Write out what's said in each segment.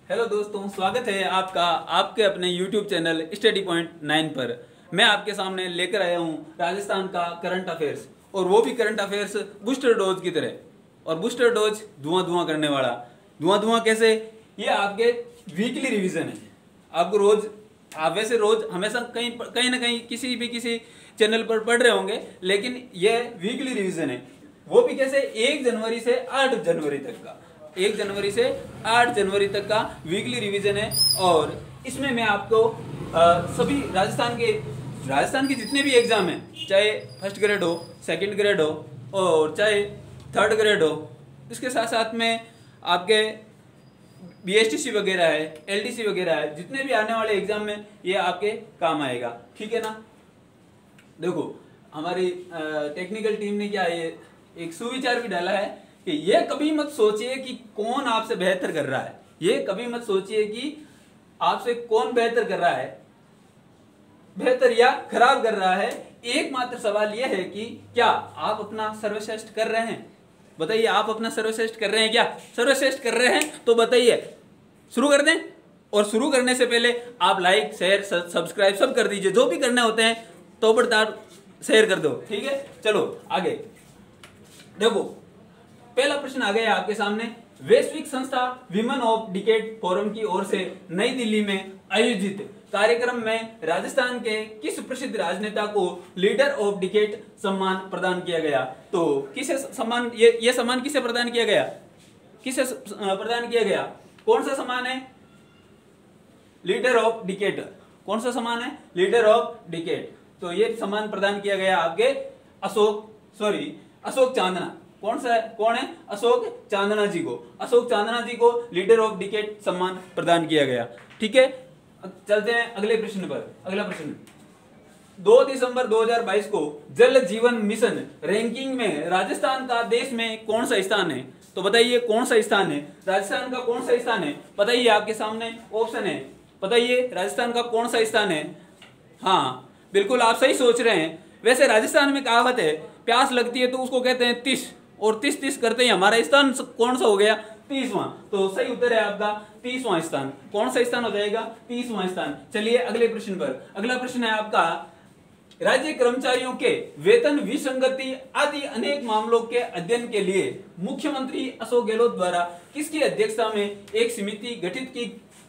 Hello दोस्तों, स्वागत है आपका आपके अपने YouTube चैनल स्टडी पॉइंट 9 पर। मैं आपके सामने लेकर आया हूं राजस्थान का करंट अफेयर्स, और वो भी करंट अफेयर्स बूस्टर डोज की तरह। और बूस्टर डोज धुआं धुआं करने वाला। धुआं धुआं कैसे? ये आपके वीकली रिवीजन है। आपको रोज, आप वैसे रोज हमेशा कहीं ना कहीं किसी चैनल पर पढ़ रहे होंगे, लेकिन यह वीकली रिवीजन है। वो भी कैसे? 1 जनवरी से 8 जनवरी तक का, 1 जनवरी से 8 जनवरी तक का वीकली रिवीजन है। और इसमें मैं आपको सभी राजस्थान के जितने भी एग्जाम हैं, चाहे फर्स्ट ग्रेड हो, सेकंड ग्रेड हो, और चाहे थर्ड ग्रेड हो, इसके साथ साथ में आपके BSTC वगैरह है, LDC वगैरह है, जितने भी आने वाले एग्जाम में ये आपके काम आएगा। ठीक है ना? देखो, हमारी टेक्निकल टीम ने क्या है, एक सुविचार भी डाला है कि ये कभी मत सोचिए कि कौन आपसे बेहतर कर रहा है। ये कभी मत सोचिए कि आपसे कौन बेहतर कर रहा है, बेहतर या खराब कर रहा है। एकमात्र सवाल यह है कि क्या आप अपना सर्वश्रेष्ठ कर रहे हैं? बताइए, आप अपना सर्वश्रेष्ठ कर रहे हैं क्या? सर्वश्रेष्ठ कर रहे हैं तो बताइए, शुरू कर दें। और शुरू करने से पहले आप लाइक, शेयर, सब्सक्राइब सब कर दीजिए। जो भी करने होते हैं ताबड़तोड़ शेयर कर दो। ठीक है, चलो आगे देखो। पहला प्रश्न आ गया आपके सामने। वैश्विक संस्था विमेन ऑफ डिकेड फोरम की ओर से नई दिल्ली में आयोजित कार्यक्रम में राजस्थान के किस प्रसिद्ध राजनेता को लीडर ऑफ डिकेड सम्मान प्रदान किया गया? तो किसे सम्मान, ये सम्मान किसे प्रदान किया गया? किसे प्रदान किया गया? कौन सा सम्मान है? Leader of decade. कौन सा सम्मान है? Leader of decade. तो ये सम्मान प्रदान किया गया आपके अशोक चांदना। कौन है? अशोक चांदना जी को। अशोक चांदना जी को लीडर ऑफ डिकेड सम्मान प्रदान किया गया। ठीक है, चलते हैं अगले प्रश्न पर। अगला प्रश्न, 2 दिसंबर 2022 को जल जीवन मिशन रैंकिंग में राजस्थान का देश में कौन सा स्थान है? तो बताइए कौन सा स्थान है? राजस्थान का कौन सा स्थान है? बताइए, आपके सामने ऑप्शन है। बताइए, राजस्थान का कौन सा स्थान है? हाँ, बिल्कुल आप सही सोच रहे हैं। वैसे राजस्थान में कहावत है, प्यास लगती है तो उसको कहते हैं 30, और 30 करते ही हमारा स्थान कौन सा हो गया? 30वां। तो सही उत्तर है आपका 30वां स्थान। कौन सा स्थान हो जाएगा? 30वां स्थान। चलिए अगले प्रश्न पर। अगला प्रश्न है आपका, राज्य कर्मचारियों के वेतन विसंगति आदि अनेक मामलों के अध्ययन के लिए मुख्यमंत्री अशोक गहलोत द्वारा किसकी अध्यक्षता में एक समिति गठित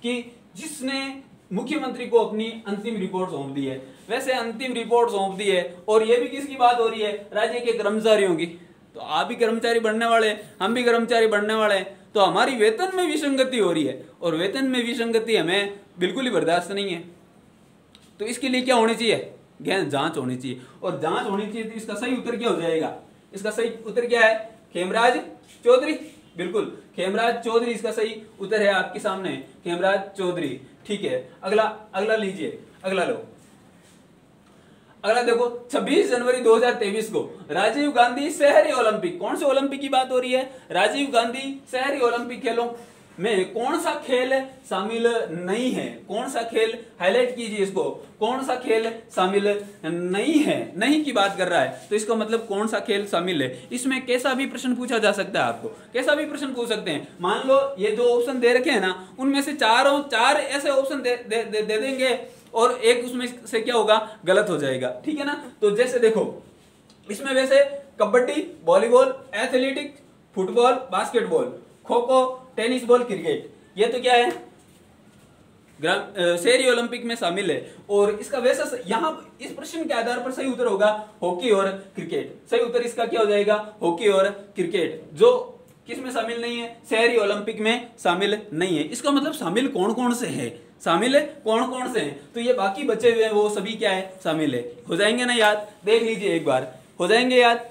की जिसने मुख्यमंत्री को अपनी अंतिम रिपोर्ट सौंप दी है? वैसे अंतिम रिपोर्ट सौंप दी है, और यह भी किसकी बात हो रही है? राज्य के कर्मचारियों की। तो आप भी कर्मचारी बनने वाले, हम भी कर्मचारी बनने वाले हैं, तो हमारी वेतन में विसंगति हो रही है, और वेतन में विसंगति हमें बिल्कुल ही बर्दाश्त नहीं है। तो इसके लिए क्या होनी चाहिए? गहन जांच होनी चाहिए। और जांच होनी चाहिए तो इसका सही उत्तर क्या हो जाएगा? इसका सही उत्तर क्या है? खेमराज चौधरी। बिल्कुल, खेमराज चौधरी इसका सही उत्तर है आपके सामने, खेमराज चौधरी। ठीक है, अगला लीजिए, अगला लो। अगला देखो, 26 जनवरी 2023 को राजीव गांधी शहरी ओलंपिक, कौन से ओलंपिक की बात हो रही है? राजीव गांधी शहरी ओलंपिक खेलों में कौन सा खेल शामिल नहीं है? कौन सा खेल, हाईलाइट कीजिए इसको, कौन सा खेल शामिल नहीं है? नहीं की बात कर रहा है, तो इसका मतलब कौन सा खेल शामिल है? इसमें कैसा भी प्रश्न पूछा जा सकता है, आपको कैसा भी प्रश्न पूछ सकते हैं। मान लो ये जो ऑप्शन दे रखे हैं ना, उनमें से चार ऐसे ऑप्शन दे देंगे, और एक उसमें से क्या होगा? गलत हो जाएगा। ठीक है ना? तो जैसे देखो, इसमें वैसे kabaddi, volleyball, athletics, football, basketball, kho kho, tennis ball, cricket, ये तो क्या है? शहरी ओलंपिक में शामिल है। और इसका वैसा यहाँ इस प्रश्न के आधार पर सही उत्तर होगा हॉकी और क्रिकेट। सही उत्तर इसका क्या हो जाएगा? हॉकी और क्रिकेट, जो किस में शामिल नहीं है? शहरी ओलंपिक में शामिल नहीं है। इसका मतलब शामिल कौन कौन से है? शामिल है कौन कौन से हैं? तो ये बाकी बचे हुए हैं, वो सभी क्या है? शामिल है। हो जाएंगे ना याद? देख लीजिए एक बार, हो जाएंगे याद?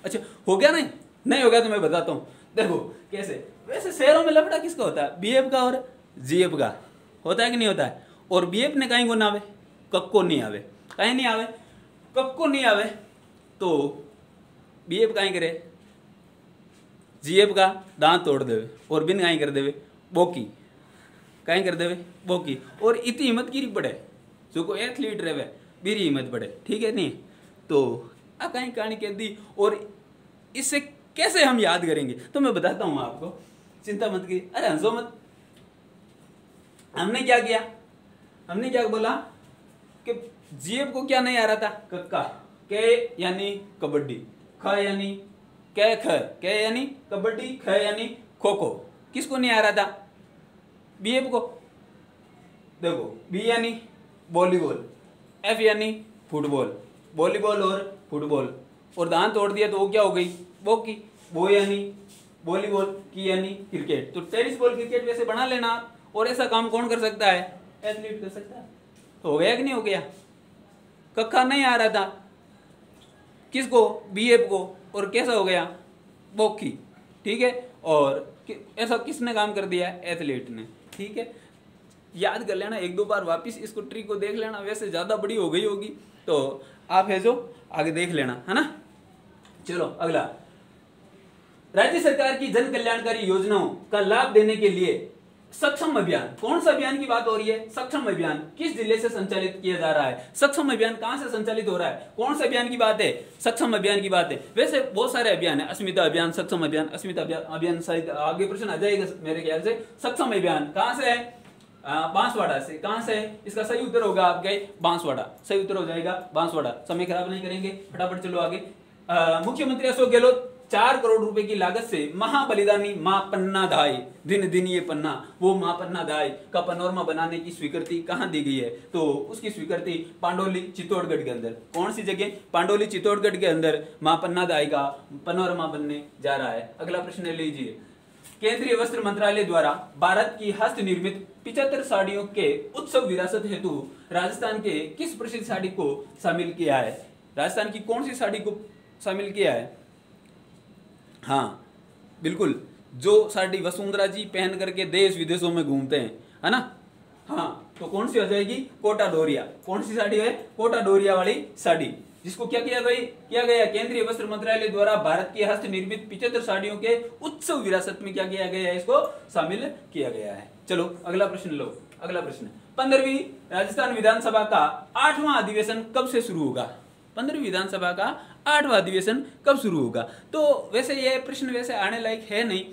अच्छा, हो गया? नहीं होगा तो मैं बताता हूँ। देखो कैसे। वैसे शहरों में लफड़ा किसका होता है? BF का और GF का होता है कि नहीं होता है? और BF ने कहीं को ना आवे, कक्को नहीं आवे, कहीं नहीं आवे, कक्को नहीं आवे, तो BF कहीं करे? GF का दांत तोड़ देवे, और बिन कहीं कर देवे बोकी, कहीं कर देवे बोकी। और इतनी हिम्मत गिरी पड़े, जो को एथलीट रहे बीरी हिम्मत पड़े। ठीक है नहीं? तो अब कहीं कहानी कह दी, और इससे कैसे हम याद करेंगे? तो मैं बताता हूँ आपको, चिंता मत कीजिए। अरे हंसो मत, हमने क्या किया, हमने क्या बोला कि जीएफ को क्या नहीं आ रहा था, कक्का, के यानी कबड्डी, ख यानी ख यानी कबड्डी, ख यानी खो खो। किसको नहीं आ रहा था, बीएफ को। देखो बी यानी वॉलीबॉल, एफ यानी फुटबॉल, वॉलीबॉल और फुटबॉल, और दांत तोड़ दिया तो वो क्या हो गई, वो की, वो यानी वॉलीबॉल, की यानी क्रिकेट। तो टेनिस बॉल क्रिकेट वैसे बना लेना आप, और ऐसा काम कौन कर सकता है, एथलीट कर सकता है। तो हो गया कि नहीं हो गया, कक्का नहीं आ रहा था किसको, बीएफ को, और कैसा हो गया, बॉकी, ठीक है। और ऐसा किसने काम कर दिया, एथलीट ने, ठीक है। याद कर लेना, एक दो बार वापस इसको ट्रिक को देख लेना, वैसे ज्यादा बड़ी हो गई होगी तो आप है जो आगे देख लेना, है ना। चलो अगला, राज्य सरकार की जन कल्याणकारी योजनाओं का लाभ देने के लिए सक्षम अभियान, कौन सा अभियान की बात हो रही है, सक्षम अभियान किस जिले से संचालित किया जा रहा है, सक्षम अभियान कहां से संचालित हो रहा है, कौन से अभियान की बात है, सक्षम अभियान की बात है। वैसे बहुत सारे अभियान है, अस्मिता अभियान, सक्षम अभियान, अस्मिता अभियान शायद आगे प्रश्न आ जाएगा मेरे ख्याल से। सक्षम अभियान कहां से है, बांसवाड़ा से, कहां से है, इसका सही उत्तर होगा आपके बांसवाड़ा, सही उत्तर हो जाएगा बांसवाड़ा। समय खराब नहीं करेंगे, फटाफट चलो आगे। मुख्यमंत्री अशोक गहलोत 4 करोड़ रुपए की लागत से महाबलिदानी मां पन्ना दाई, दिन दिन ये पन्ना, वो मां पन्ना दाई का पनोरमा बनाने की स्वीकृति कहां दी गई है, तो उसकी स्वीकृति पांडोली चित्तौड़गढ़ के अंदर, कौन सी जगह, पांडोली चित्तौड़गढ़ के अंदर मां पन्ना दाई का पनोरमा बनने जा रहा है। अगला प्रश्न लीजिए, केंद्रीय वस्त्र मंत्रालय द्वारा भारत की हस्त निर्मित 75 साड़ियों के उत्सव विरासत हेतु राजस्थान के किस प्रसिद्ध साड़ी को शामिल किया है, राजस्थान की कौन सी साड़ी को शामिल किया है, हाँ बिल्कुल, जो साड़ी वसुंधरा जी पहन करके देश विदेशों में घूमते हैं, है ना। हाँ तो कौन सी हो जाएगी, कोटा डोरिया, कौन सी साड़ी है, कोटा डोरिया वाली साड़ी, जिसको क्या किया गया, केंद्रीय वस्त्र मंत्रालय द्वारा भारत की हस्त निर्मित 75 साड़ियों के उत्सव विरासत में क्या किया गया है, इसको शामिल किया गया है। चलो अगला प्रश्न लो, अगला प्रश्न, 15वीं राजस्थान विधानसभा का 8वां अधिवेशन कब से शुरू होगा, 15वीं विधानसभा का 8वां अधिवेशन कब शुरू होगा। तो वैसे ये प्रश्न वैसे आने लायक है नहीं,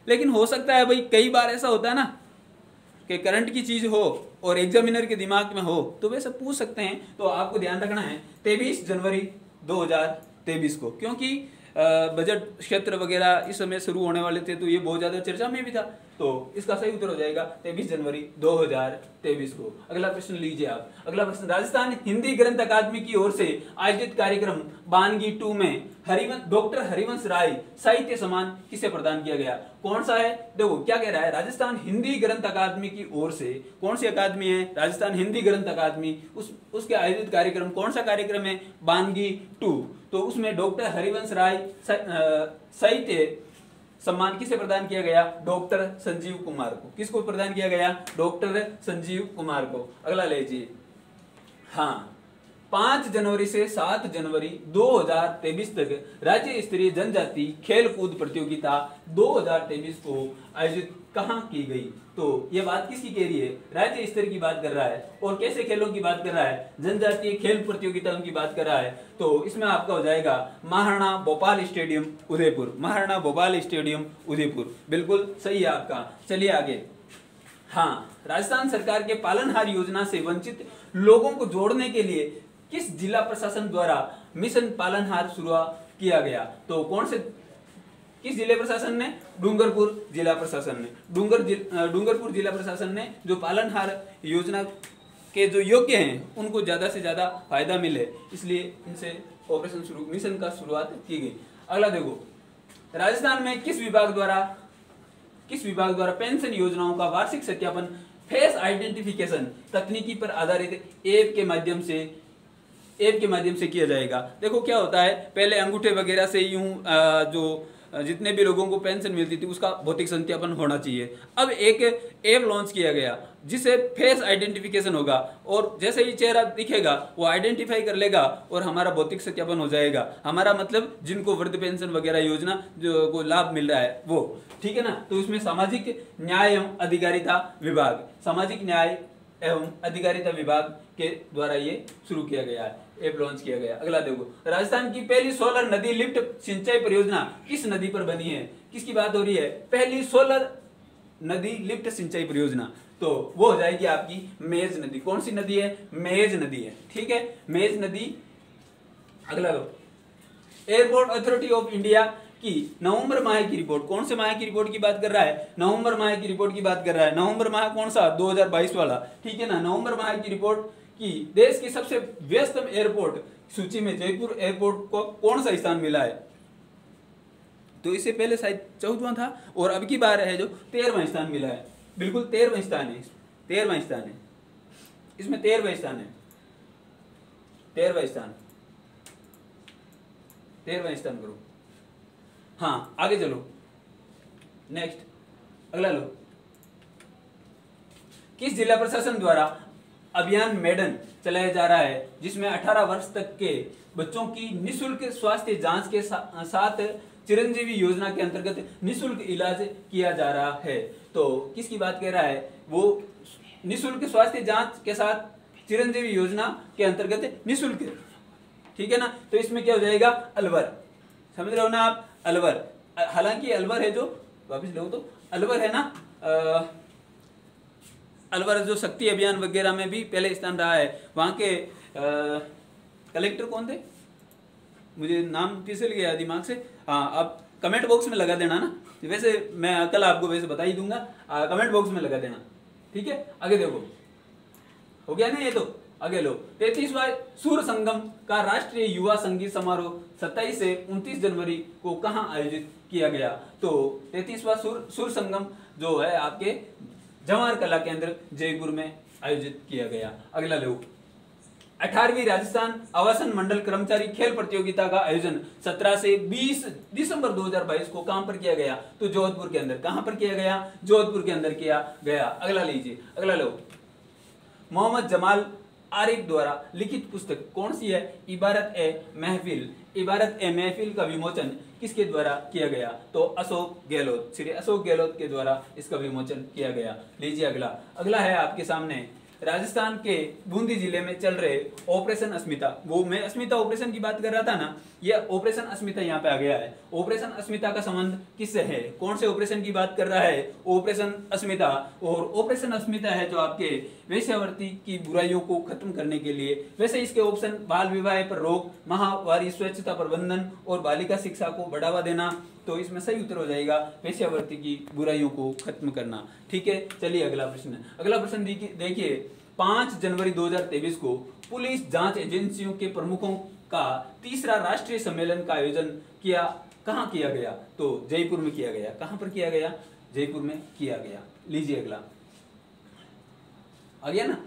लेकिन हो सकता है भाई, कई बार ऐसा होता है ना कि करंट की चीज हो और एग्जामिनर के दिमाग में हो तो वैसे पूछ सकते हैं। तो आपको ध्यान रखना है 23 जनवरी 2023 को, क्योंकि बजट क्षेत्र वगैरह इस समय शुरू होने वाले थे, तो ये बहुत ज्यादा चर्चा में भी था, तो इसका सही उत्तर हो जाएगा 23 जनवरी 2023 को। अगला प्रश्न लीजिए आप, अगला प्रश्न, राजस्थान हिंदी ग्रंथ अकादमी की ओर से आयोजित कार्यक्रम बानगी 2 में डॉक्टर हरिवंश राय साहित्य सम्मान किसे प्रदान किया गया, कौन सा है। देखो क्या कह रहा है, राजस्थान हिंदी ग्रंथ अकादमी की ओर से, कौन सी अकादमी है, राजस्थान हिंदी ग्रंथ अकादमी, उसके आयोजित कार्यक्रम, कौन सा कार्यक्रम है, बानगी 2, तो उसमें डॉक्टर हरिवंश राय साहित्य सम्मान किसे प्रदान किया गया, डॉक्टर संजीव कुमार को। किसको प्रदान किया गया, डॉक्टर संजीव कुमार को। अगला लीजिए, हाँ 5 जनवरी से 7 जनवरी 2023 तक राज्य स्तरीय जनजाति खेल कूद प्रतियोगिता 2023 को आयोजित कहां की गई। तो ये बात किसकी कह रही है, राज्य स्तर की बात कर रहा है, और कैसे खेलों की बात कर रहा है, जनजातीय खेल प्रतियोगिताओं की बात कर रहा है। तो इसमें आपका हो जाएगा महाराणा भोपाल स्टेडियम उदयपुर, महाराणा भोपाल स्टेडियम उदयपुर, बिल्कुल सही है आपका। चलिए आगे, हाँ राजस्थान सरकार के पालनहार योजना से वंचित लोगों को जोड़ने के लिए किस जिला प्रशासन द्वारा मिशन पालनहार शुरू किया गया, तो कौन से, किस जिला प्रशासन ने, डूंगरपुर जिला प्रशासन ने, डूंगरपुर जिला प्रशासन ने जो पालनहार योजना के जो योग्य हैं उनको ज्यादा से ज्यादा फायदा मिले, इसलिए इनसे ऑपरेशन शुरू, मिशन का शुरुआत की गई। अगला देखो, राजस्थान में किस विभाग द्वारा पेंशन योजनाओं का वार्षिक सत्यापन फेस आइडेंटिफिकेशन तकनीकी पर आधारित ऐप के माध्यम से किया जाएगा। देखो क्या होता है, पहले अंगूठे वगैरह से यूं जो जितने भी लोगों को पेंशन मिलती थी उसका भौतिक सत्यापन होना चाहिए। अब एक ऐप लॉन्च किया गया जिससे फेस आइडेंटिफिकेशन होगा, और जैसे ही चेहरा दिखेगा वो आइडेंटिफाई कर लेगा और हमारा भौतिक सत्यापन हो जाएगा। हमारा मतलब जिनको वृद्ध पेंशन वगैरह योजना जो को लाभ मिल रहा है वो, ठीक है ना। तो इसमें सामाजिक न्याय एवं अधिकारिता विभाग, सामाजिक न्याय एवं अधिकारिता विभाग के द्वारा ये शुरू किया गया है, ऐप लॉन्च किया गया। अगला देखो, राजस्थान की पहली सोलर नदी लिफ्ट सिंचाई परियोजना किस नदी पर बनी है, किसकी बात हो रही है, पहली सोलर नदी लिफ्ट सिंचाई परियोजना तो वो हो जाएगी आपकी मेज नदी। कौन सी नदी है? मेज नदी है। ठीक है, मेज नदी। अगला लो, एयरपोर्ट अथॉरिटी ऑफ इंडिया की नवंबर माह की रिपोर्ट। कौन से माह की रिपोर्ट की बात कर रहा है? नवंबर माह की रिपोर्ट की बात कर रहा है। नवंबर माह कौन सा? 2022 वाला। ठीक है ना, नवंबर माह की रिपोर्ट की देश की सबसे व्यस्तम एयरपोर्ट सूची में जयपुर एयरपोर्ट को कौन सा स्थान मिला है? तो इससे पहले शायद 14वां था और अब की बार है जो 13वां स्थान मिला है। बिल्कुल 13वां स्थान है, 13वां स्थान है, इसमें 13वां स्थान है, 13वां स्थान, 13वां स्थान करो। हाँ आगे चलो, नेक्स्ट अगला लो, किस जिला प्रशासन द्वारा अभियान मेडन चलाया जा रहा है जिसमें 18 वर्ष तक के बच्चों की निशुल्क स्वास्थ्य जांच के साथ चिरंजीवी योजना के अंतर्गत निशुल्क इलाज किया जा रहा है? तो किसकी बात कर रहा है? वो निशुल्क स्वास्थ्य जांच के साथ चिरंजीवी योजना के अंतर्गत निशुल्क। ठीक है ना, तो इसमें क्या हो जाएगा? अलवर। समझ रहे हो ना आप? अलवर। हालांकि अलवर है जो, वापिस लो तो अलवर है ना, अलवर जो शक्ति अभियान वगैरह में भी पहले स्थान रहा है। वहां के कलेक्टर कौन थे? मुझे नाम फिसल गया दिमाग से। हाँ, आप कमेंट बॉक्स में लगा देना ना, वैसे मैं कल आपको वैसे बता ही दूंगा, कमेंट बॉक्स में लगा देना। ठीक है, आगे देखो, हो गया ना ये तो। आगे लो, 33वां सूर संगम का राष्ट्रीय युवा संगीत समारोह 27 से 29 जनवरी को कहां आयोजित किया गया? तो 33वां सूर संगम जो है आपके जवाहर कला केंद्र जयपुर में आयोजित किया गया। अगला लो, 18वीं राजस्थान आवासन मंडल कर्मचारी खेल प्रतियोगिता का आयोजन 17 से 20 दिसंबर 2022 को कहां पर किया गया? तो जोधपुर के अंदर। कहां पर किया गया? जोधपुर के अंदर किया गया। अगला लीजिए, अगला लो, मोहम्मद जमाल आरिफ द्वारा लिखित पुस्तक कौन सी है? इबारत ए महफिल। इबारत ए महफिल का विमोचन किसके द्वारा किया गया? तो अशोक गहलोत, श्री अशोक गहलोत के द्वारा इसका विमोचन किया गया। लीजिए अगला, अगला है आपके सामने राजस्थान के बूंदी जिले में चल रहे ऑपरेशन अस्मिता। वो मैं अस्मिता ऑपरेशन की बात कर रहा था ना, ये ऑपरेशन अस्मिता यहाँ पे आ गया है। ऑपरेशन अस्मिता का संबंध किससे है? कौन से ऑपरेशन की बात कर रहा है? ऑपरेशन अस्मिता। और ऑपरेशन अस्मिता है जो आपके वेश्यावृत्ति की बुराइयों को खत्म करने के लिए। वैसे इसके ऑप्शन बाल विवाह पर रोक, माहवारी स्वच्छता प्रबंधन और बालिका शिक्षा को बढ़ावा देना। तो इसमें सही उत्तर हो जाएगा वेश्यावृत्ति की बुराइयों को खत्म करना। ठीक है, चलिए अगला प्रश्न। अगला प्रश्न देखिए, 5 जनवरी 2023 को पुलिस जांच एजेंसियों के प्रमुखों का तीसरा राष्ट्रीय सम्मेलन का आयोजन कहां किया गया? तो जयपुर में किया गया। कहां पर किया गया? जयपुर में किया गया। लीजिए अगला, आ गया ना,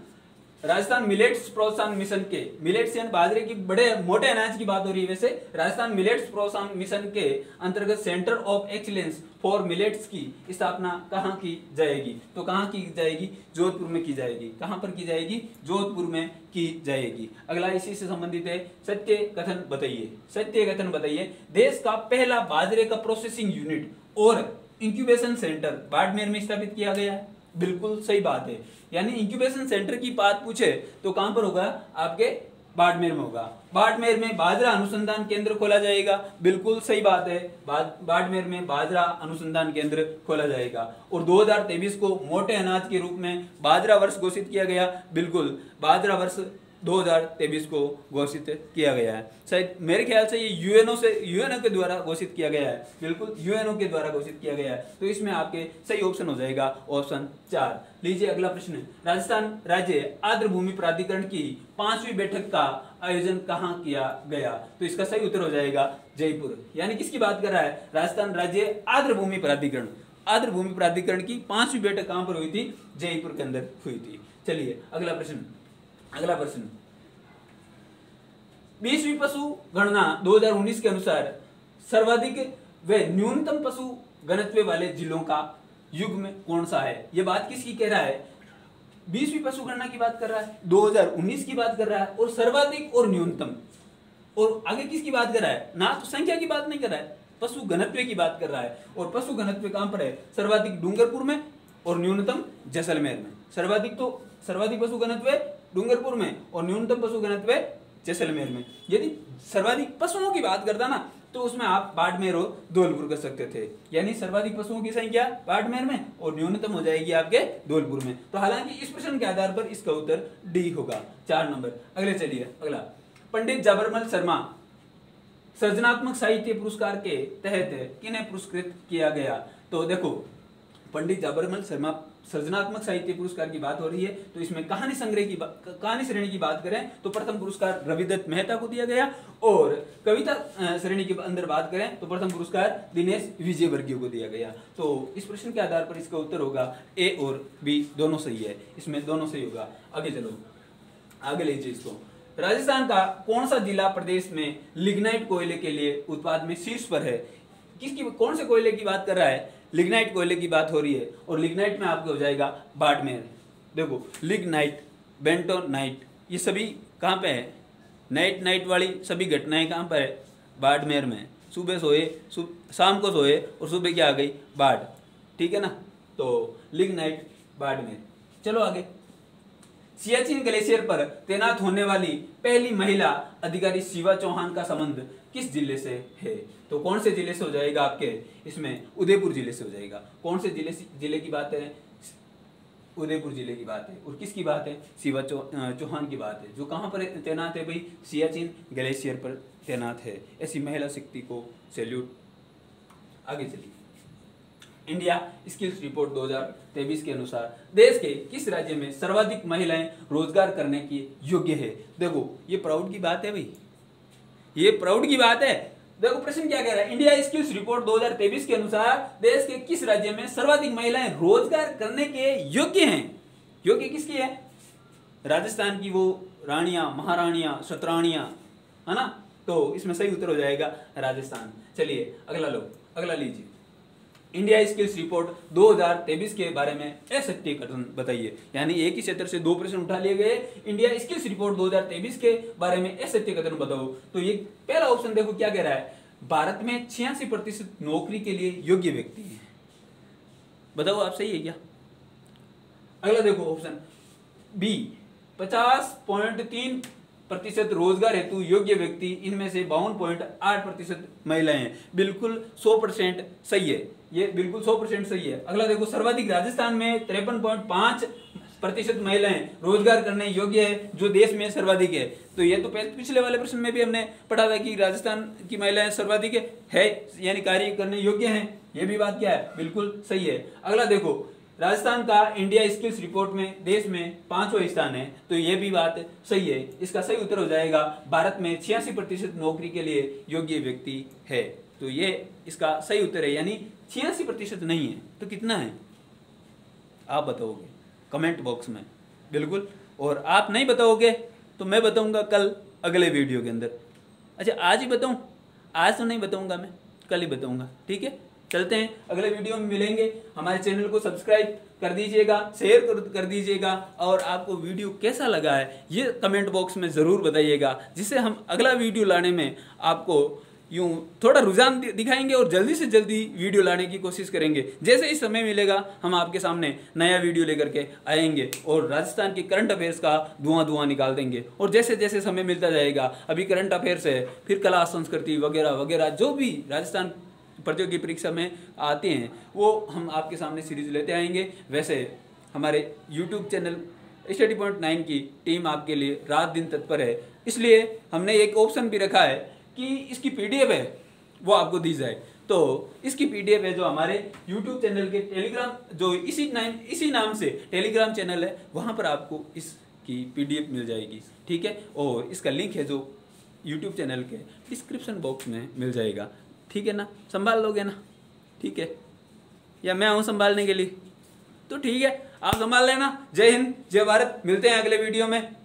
राजस्थान मिलेट्स प्रोत्साहन मिशन के, मिलेट्स यानी बाजरे की बड़े मोटे अनाज की बात हो रही है। वैसे राजस्थान मिलेट्स प्रोत्साहन मिशन के अंतर्गत centre of excellence for millets की स्थापना कहां की जाएगी? तो कहां की जाएगी? जोधपुर में की जाएगी। कहां पर की जाएगी? जोधपुर में की जाएगी। अगला इसी से संबंधित है, सत्य कथन बताइए। सत्य कथन बताइए, देश का पहला बाजरे का प्रोसेसिंग यूनिट और इंक्यूबेशन सेंटर बाड़मेर में स्थापित किया गया है। बिल्कुल सही बात है, यानी इंक्यूबेशन सेंटर की बात पूछे तो कहां पर होगा? आपके बाड़मेर में होगा। बाड़मेर में बाजरा अनुसंधान केंद्र खोला जाएगा। बिल्कुल सही बात है, बाड़मेर में बाजरा अनुसंधान केंद्र खोला जाएगा। और 2023 को मोटे अनाज के रूप में बाजरा वर्ष घोषित किया गया। बिल्कुल, बाजरा वर्ष 2023 को घोषित किया गया है। शायद मेरे ख्याल से ये यूएनओ के द्वारा घोषित किया गया है। बिल्कुल यूएनओ के द्वारा घोषित किया गया है। तो इसमें आपके सही ऑप्शन हो जाएगा ऑप्शन 4। लीजिए अगला प्रश्न, राजस्थान राज्य आर्द्र भूमि प्राधिकरण की 5वीं बैठक का आयोजन कहाँ किया गया? तो इसका सही उत्तर हो जाएगा जयपुर। यानी किसकी बात कर रहा है? राजस्थान राज्य आर्द्र भूमि प्राधिकरण। आर्द्र भूमि प्राधिकरण की 5वीं बैठक कहां पर हुई थी? जयपुर के अंदर हुई थी। चलिए अगला प्रश्न, अगला प्रश्न, 20वीं पशु गणना 2019 के अनुसार सर्वाधिक व न्यूनतम पशु घनत्व वाले जिलों का युग्म कौन सा है? यह बात किसकी कह रहा है? 20वीं पशु गणना की बात कर रहा है, 2019 की बात कर रहा है, और सर्वाधिक और न्यूनतम, और आगे किसकी बात कर रहा है? ना तो संख्या की बात नहीं कर रहा है, पशु घनत्व की बात कर रहा है। और पशु घनत्व कहां पर है? सर्वाधिक डूंगरपुर में और न्यूनतम जैसलमेर में। सर्वाधिक पशु घनत्व डूंगरपुर में और न्यूनतम पशु घनत्व जैसलमेर में। यदि सर्वाधिक पशुओं की बात करता ना तो उसमें आप बाड़मेर और धौलपुर कर सकते थे, यानी सर्वाधिक पशुओं की संख्या बाड़मेर में और न्यूनतम हो जाएगी आपके धौलपुर में। तो हालांकि इस प्रश्न के आधार पर इसका उत्तर डी होगा, 4 नंबर। अगले चलिए अगला, पंडित जाबरमल शर्मा सृजनात्मक साहित्य पुरस्कार के तहत किन्हें पुरस्कृत किया गया? तो देखो, पंडित जाबरमल शर्मा सृजनात्मक साहित्य पुरस्कार की बात हो रही है, तो इसमें कहानी संग्रह की कहानी श्रेणी की बात करें तो प्रथम पुरस्कार रविदत्त मेहता को दिया गया, और कविता श्रेणी के अंदर बात करें तो प्रथम पुरस्कार दिनेश विजयवर्गीय को दिया गया। तो इस प्रश्न के आधार पर इसका उत्तर होगा ए और बी दोनों सही है, इसमें दोनों सही होगा। आगे चलो, आगे लीजिए इसको। राजस्थान का कौन सा जिला प्रदेश में लिग्नाइट कोयले के लिए उत्पाद में शीर्ष पर है? किसकी, कौन से कोयले की बात कर रहा है? लिग्नाइट कोयले की बात हो रही है, और लिग्नाइट में आपको हो जाएगा बाड़मेर। देखो, लिग्नाइट, बेंटोनाइट, ये सभी कहाँ पे है? नाइट वाली सभी घटनाएं कहाँ पर है? बाड़मेर में। सुबह सोए, शाम को सोए और सुबह क्या आ गई? बाढ़। ठीक है ना, तो लिग्नाइट बाड़मेर। चलो आगे, सियाचिन ग्लेशियर पर तैनात होने वाली पहली महिला अधिकारी शिवा चौहान का संबंध किस जिले से है? तो कौन से जिले से हो जाएगा आपके? इसमें उदयपुर जिले से हो जाएगा। कौन से जिले की बात है? उदयपुर जिले की बात है। और किसकी बात है? शिवा चौहान की बात है, जो कहां पर तैनात है भाई? सियाचिन ग्लेशियर पर तैनात है। ऐसी महिला शक्ति को सैल्यूट। आगे चलिए, इंडिया स्किल्स रिपोर्ट 2023 के अनुसार देश के किस राज्य में सर्वाधिक महिलाएं रोजगार करने की योग्य है? देखो, ये प्राउड की बात है भाई, ये प्राउड की बात है। देखो प्रश्न क्या कह रहा है, इंडिया स्किल्स रिपोर्ट 2023 के अनुसार देश के किस राज्य में सर्वाधिक महिलाएं रोजगार करने के योग्य हैं? योग्य किसकी है? राजस्थान की वो रानियां, महारानियां, शतरानियां, है ना? तो इसमें सही उत्तर हो जाएगा राजस्थान। चलिए अगला लो, अगला लीजिए। इंडिया स्किल्स रिपोर्ट 2023 के बारे में असत्य कथन बताइए। यानी एक ही क्षेत्र से दो प्रश्न उठा लिए गए। इंडिया स्किल्स रिपोर्ट 2023 के बारे में असत्य कथन बताओ। तो ये पहला ऑप्शन देखो क्या कह रहा है, भारत में 86% नौकरी के लिए योग्य व्यक्ति है। बताओ आप सही है क्या? अगला देखो ऑप्शन बी, 50.3% रोजगार हेतु योग्य व्यक्ति, इनमें से 52.8% महिलाएं हैं। बिल्कुल 100% सही है, ये बिल्कुल 100% सही है। अगला देखो, सर्वाधिक राजस्थान में 53.5% महिलाएं रोजगार करने योग्य है, जो देश में सर्वाधिक है। तो ये तो पिछले वाले प्रश्न में भी हमने पढ़ा था कि राजस्थान की महिलाएं सर्वाधिक है, यानी कार्य करने योग्य हैं। ये भी बात क्या है? बिल्कुल सही है। अगला देखो, राजस्थान का इंडिया स्किल्स रिपोर्ट में देश में 5वां स्थान है, तो यह भी बात सही है। इसका सही उत्तर हो जाएगा भारत में 86% नौकरी के लिए योग्य व्यक्ति है। तो ये इसका सही उत्तर है, यानी 86% नहीं है तो कितना है आप बताओगे कमेंट बॉक्स में, बिल्कुल। और आप नहीं बताओगे तो मैं बताऊंगा कल अगले वीडियो के अंदर। अच्छा आज ही बताऊं? आज तो नहीं बताऊंगा, मैं कल ही बताऊंगा, ठीक है। चलते हैं, अगले वीडियो में मिलेंगे। हमारे चैनल को सब्सक्राइब कर दीजिएगा, शेयर कर दीजिएगा, और आपको वीडियो कैसा लगा है ये कमेंट बॉक्स में ज़रूर बताइएगा, जिससे हम अगला वीडियो लाने में आपको यूं थोड़ा रुझान दिखाएंगे और जल्दी से जल्दी वीडियो लाने की कोशिश करेंगे। जैसे ही समय मिलेगा हम आपके सामने नया वीडियो लेकर के आएंगे और राजस्थान के करंट अफेयर्स का धुआं निकाल देंगे। और जैसे जैसे समय मिलता जाएगा, अभी करंट अफेयर्स है, फिर कला संस्कृति वगैरह वगैरह जो भी राजस्थान प्रतियोगी परीक्षा में आते हैं वो हम आपके सामने सीरीज लेते आएंगे। वैसे हमारे YouTube चैनल स्टडी पॉइंट 9 की टीम आपके लिए रात दिन तत्पर है, इसलिए हमने एक ऑप्शन भी रखा है कि इसकी PDF है वो आपको दी जाए। तो इसकी PDF है जो हमारे YouTube चैनल के टेलीग्राम, जो इसी नाम से टेलीग्राम चैनल है, वहाँ पर आपको इसकी PDF मिल जाएगी, ठीक है। और इसका लिंक है जो YouTube चैनल के डिस्क्रिप्शन बॉक्स में मिल जाएगा, ठीक है ना। संभाल लोगे ना? ठीक है, या मैं आऊँ संभालने के लिए? तो ठीक है, आप संभाल लेना। जय हिंद, जय भारत। मिलते हैं अगले वीडियो में।